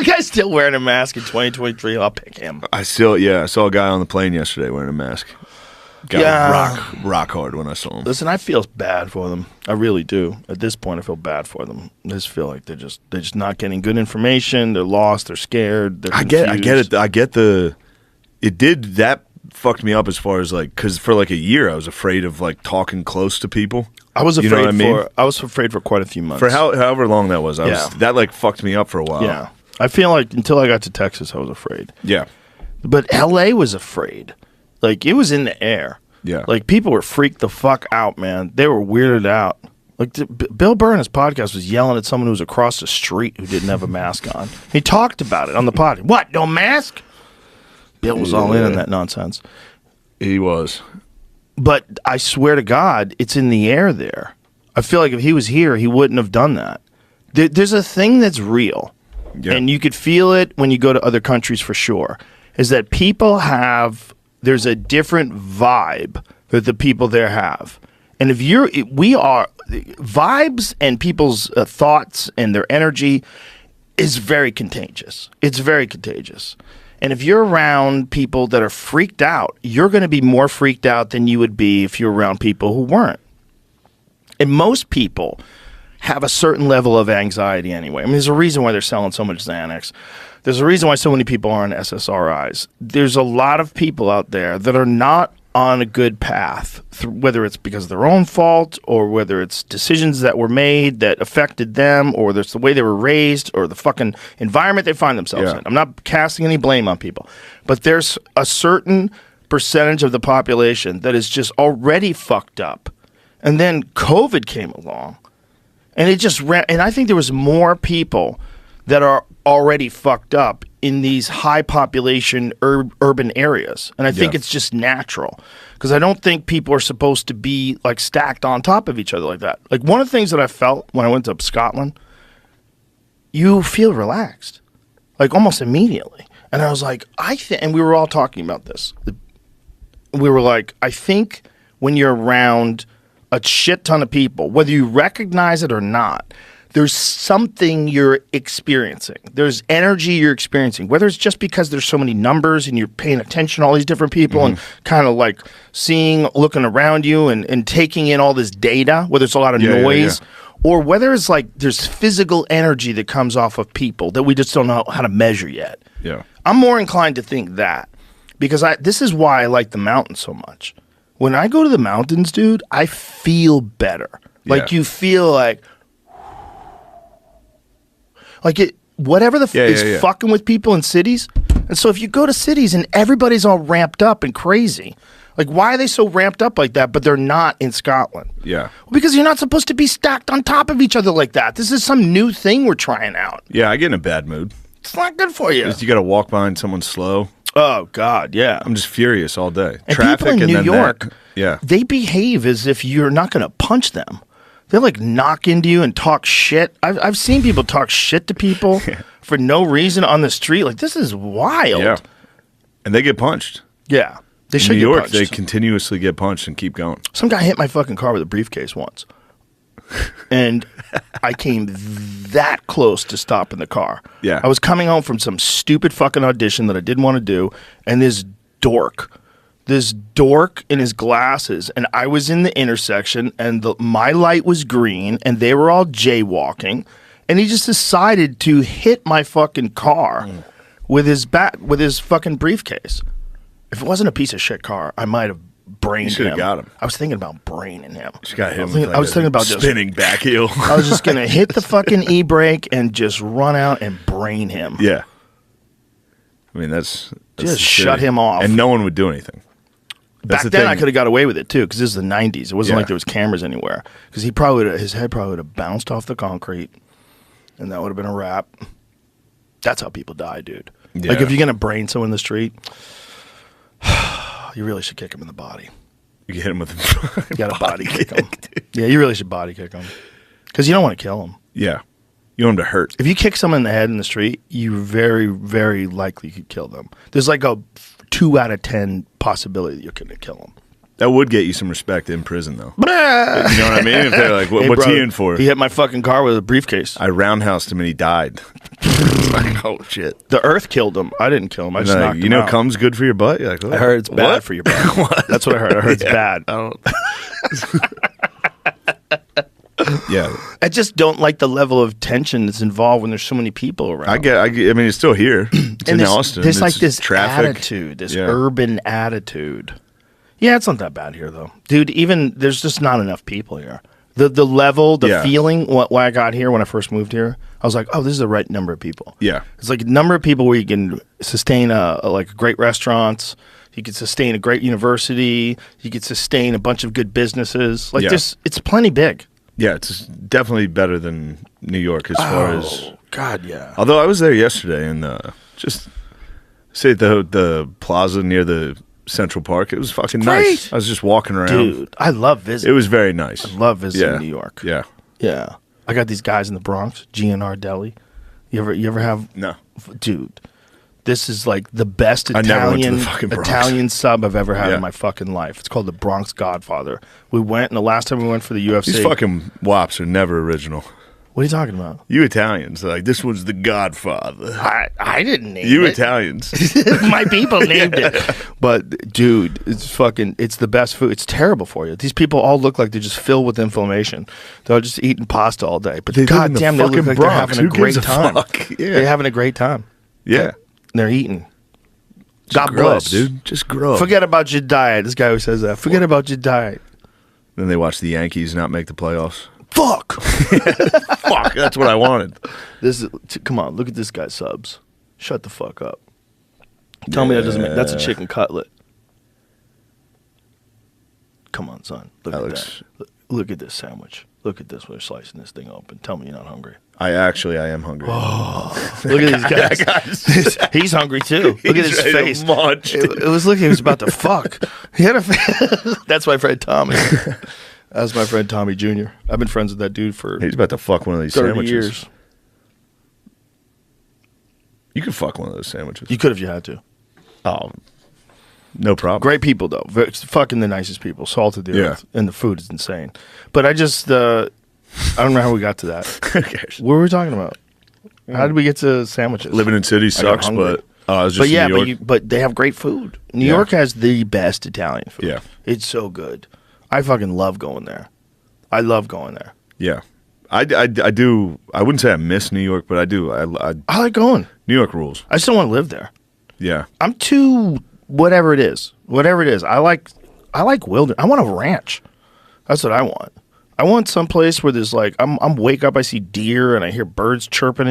the guy still wearing a mask in 2023? I'll pick him. I saw a guy on the plane yesterday wearing a mask. Rock hard when I saw him. Listen, I feel bad for them. I really do. At this point, I feel bad for them. I just feel like they're just not getting good information. They're lost. They're scared. They're confused. I get it. That fucked me up as far as like, because for like a year I was afraid of like talking close to people. I was afraid I was afraid for quite a few months. For however long that was. That like fucked me up for a while. Yeah. I feel like until I got to Texas, I was afraid. Yeah. But LA was afraid. Like, it was in the air. Yeah. Like, people were freaked the fuck out, man. They were weirded out. Like, Bill Burr in his podcast was yelling at someone who was across the street who didn't have a mask on. He talked about it on the podcast. What, no mask? Bill was all in on that nonsense. He was. But I swear to God, it's in the air there. I feel like if he was here, he wouldn't have done that. There's a thing that's real. Yeah. And you could feel it when you go to other countries for sure, is that people there's a different vibe that the people there have. And vibes and people's thoughts and their energy is very contagious. It's very contagious. And if you're around people that are freaked out, you're going to be more freaked out than you would be if you're around people who weren't. And most people have a certain level of anxiety anyway. I mean, there's a reason why they're selling so much Xanax. There's a reason why so many people are on SSRIs. There's a lot of people out there that are not on a good path, whether it's because of their own fault or whether it's decisions that were made that affected them or there's the way they were raised or the fucking environment they find themselves in. I'm not casting any blame on people. But there's a certain percentage of the population that is just already fucked up. And then COVID came along. And it just ran, and I think there was more people that are already fucked up in these high population urban areas. And I think it's just natural because I don't think people are supposed to be like stacked on top of each other like that. Like one of the things that I felt when I went to Scotland, you feel relaxed like almost immediately. And I was like, and we were all talking about this. We were like, I think when you're around a shit ton of people, whether you recognize it or not, there's something you're experiencing. There's energy you're experiencing, whether it's just because there's so many numbers and you're paying attention to all these different people and kind of like looking around you and taking in all this data, whether it's a lot of noise, or whether it's like there's physical energy that comes off of people that we just don't know how to measure yet. Yeah. I'm more inclined to think that because this is why I like the mountains so much. When I go to the mountains, dude, I feel better. Like you feel like whatever is fucking with people in cities. And so if you go to cities and everybody's all ramped up and crazy, like why are they so ramped up like that, but they're not in Scotland? Yeah. Well, because you're not supposed to be stacked on top of each other like that. This is some new thing we're trying out. Yeah, I get in a bad mood. It's not good for you. You got to walk behind someone slow. Oh, God, yeah. I'm just furious all day. And Traffic people in New York, they behave as if you're not going to punch them. They like knock into you and talk shit. I've seen people talk shit to people for no reason on the street. Like, this is wild. Yeah. And they get punched. Yeah. They should in New York, punched. they continuously get punched and keep going. Some guy hit my fucking car with a briefcase once. And I came that close to stopping the car. Yeah. I was coming home from some stupid fucking audition that I didn't want to do, and this dork in his glasses, and I was in the intersection, and my light was green, and they were all jaywalking, and he just decided to hit my fucking car with his fucking briefcase. If it wasn't a piece of shit car, I might have brained him. You should have got him. I was thinking about braining him. Just got him. I was thinking about spinning back heel. I was just gonna hit the fucking e-brake and just run out and brain him. Yeah. I mean, that's just shut him off, and no one would do anything. Back then, I could have got away with it too, because this is the '90s. It wasn't like there was cameras anywhere. Because his head probably would have bounced off the concrete, and that would have been a wrap. That's how people die, dude. Yeah. Like if you're gonna brain someone in the street, you really should kick him in the body. You hit him with you got to body kick him. Yeah, you really should body kick him, because you don't want to kill him. Yeah, you want him to hurt. If you kick someone in the head in the street, you very, very likely could kill them. There's like a 2 out of 10 possibility that you're going to kill them. That would get you some respect in prison, though. You know Hey, what I mean? If they're like, what's bro, he in for? He hit my fucking car with a briefcase. I roundhoused him and he died. It's like, oh, shit. The earth killed him. I didn't kill him. I just Like, knocked him you know, out. cum's good for your butt? You're like, I heard it's bad for your butt. What? That's what I heard. I heard it's bad. I don't. Yeah. I just don't like the level of tension that's involved when there's so many people around. I mean, it's still here. It's in Austin. There's like It's this traffic. attitude, this urban attitude. Yeah, it's not that bad here, though. Dude, even there's just not enough people here. The level, the feeling, when I got here, when I first moved here, I was like, oh, this is the right number of people. Yeah. It's like a number of people where you can sustain like great restaurants, you can sustain a great university, you can sustain a bunch of good businesses. Like it's plenty big. Yeah, it's definitely better than New York as far as. God, yeah. Although I was there yesterday and just say the plaza near the Central Park, it was fucking nice. I was just walking around. Dude, I love visiting. It was very nice. I love visiting New York. Yeah. Yeah. I got these guys in the Bronx, GNR Deli. You ever have? No. Dude, this is like the best I never went to the fucking Bronx. Italian sub I've ever had in my fucking life. It's called the Bronx Godfather. We went, and the last time we went for the UFC. These fucking wops are never original. What are you talking about? You Italians, like, this one's the Godfather. I didn't name You it. Italians. My people named it. But, dude, it's the best food. It's terrible for you. These people all look like they're just filled with inflammation. They're just eating pasta all day. But goddamn, they look like they're having a great time. Yeah. They're having a great time. Yeah. They're eating. God bless, dude. Just grow up. Forget about your diet. This guy who says that. Forget about your diet. Then they watch the Yankees not make the playoffs. Fuck. Fuck, that's what I wanted. Come on, look at this guy's subs. Shut the fuck up. Tell me that doesn't make that's a chicken cutlet. Come on, son. Look at that. Look at this sandwich. Look at this. We're slicing this thing open. Tell me you're not hungry. I am hungry. Oh, look at these guys. He's hungry too. Look at his face. It was looking. He was about to fuck. He had a. That's my friend Tommy. That's my friend Tommy Jr. I've been friends with that dude for. He's about to fuck one of these 30 sandwiches. years. You could fuck one of those sandwiches. You could if you had to. Oh, no problem. Great people though. Fucking the nicest people. Salted the earth, and the food is insane. But I just. I don't know how we got to that. Who cares? What were we talking about? How did we get to sandwiches? Living in cities sucks, but I was just but yeah, in New York. but they have great food. New York has the best Italian food. Yeah, it's so good. I fucking love going there. I love going there. Yeah, I do. I wouldn't say I miss New York, but I do. I like going. New York rules. I still want to live there. Yeah, I'm too whatever it is. Whatever it is, I like wilderness. I want a ranch. That's what I want. I want some place where there's like I'm wake up, I see deer and I hear birds chirping